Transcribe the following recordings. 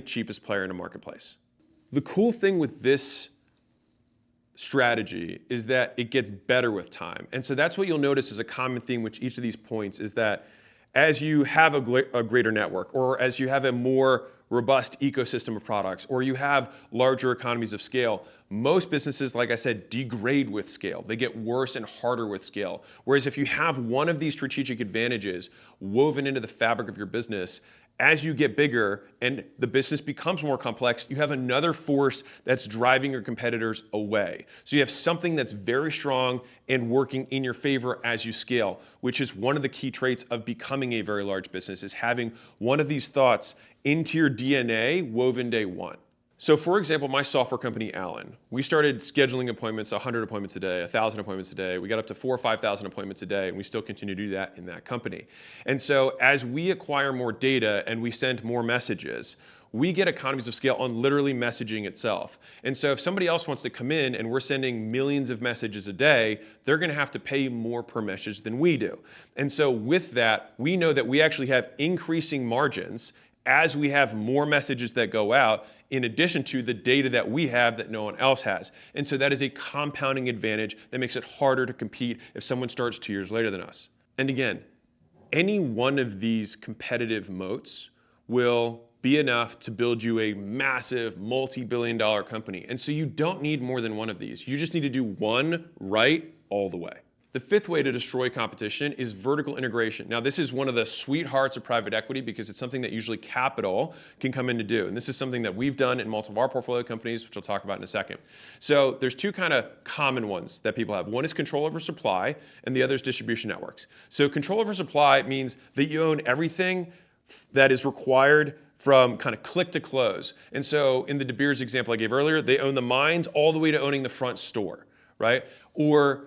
cheapest player in a marketplace. The cool thing with this strategy is that it gets better with time. And so that's what you'll notice is a common theme with each of these points is that as you have a greater network, or as you have a more robust ecosystem of products, or you have larger economies of scale, most businesses, like I said, degrade with scale. They get worse and harder with scale. Whereas if you have one of these strategic advantages woven into the fabric of your business, as you get bigger and the business becomes more complex, you have another force that's driving your competitors away. So you have something that's very strong and working in your favor as you scale, which is one of the key traits of becoming a very large business, is having one of these thoughts into your DNA woven day one. So for example, my software company, Allen, we started scheduling appointments, 100 appointments a day, 1,000 appointments a day. We got up to 4,000 or 5,000 appointments a day, and we still continue to do that in that company. And so as we acquire more data and we send more messages, we get economies of scale on literally messaging itself. And so if somebody else wants to come in and we're sending millions of messages a day, they're going to have to pay more per message than we do. And so with that, we know that we actually have increasing margins as we have more messages that go out, in addition to the data that we have that no one else has. And so that is a compounding advantage that makes it harder to compete if someone starts 2 years later than us. And again, any one of these competitive moats will be enough to build you a massive multi-billion-dollar company. And so you don't need more than one of these. You just need to do one right all the way. The fifth way to destroy competition is vertical integration. Now, this is one of the sweethearts of private equity because it's something that usually capital can come in to do. And this is something that we've done in multiple of our portfolio companies, which I'll talk about in a second. So there's two kind of common ones that people have. One is control over supply, and the other is distribution networks. So control over supply means that you own everything that is required from kind of click to close. And so in the De Beers example I gave earlier, they own the mines all the way to owning the front store, right? Or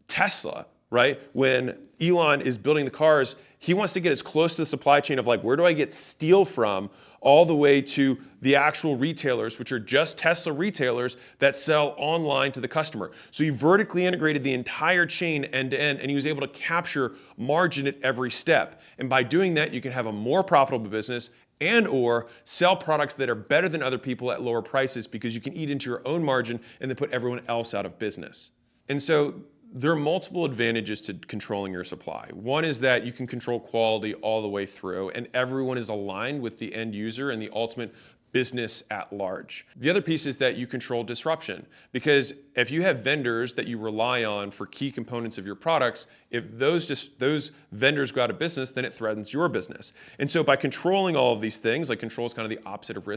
Tesla, right? When Elon is building the cars, he wants to get as close to the supply chain of like, where do I get steel from, all the way to the actual retailers, which are just Tesla retailers that sell online to the customer. So he vertically integrated the entire chain end to end, and he was able to capture margin at every step. And by doing that, you can have a more profitable business and or sell products that are better than other people at lower prices because you can eat into your own margin and then put everyone else out of business. And so there are multiple advantages to controlling your supply. One is that you can control quality all the way through, and everyone is aligned with the end user and the ultimate business at large. The other piece is that you control disruption, because if you have vendors that you rely on for key components of your products, if those vendors go out of business, then it threatens your business. And so by controlling all of these things, like control is kind of the opposite of risk.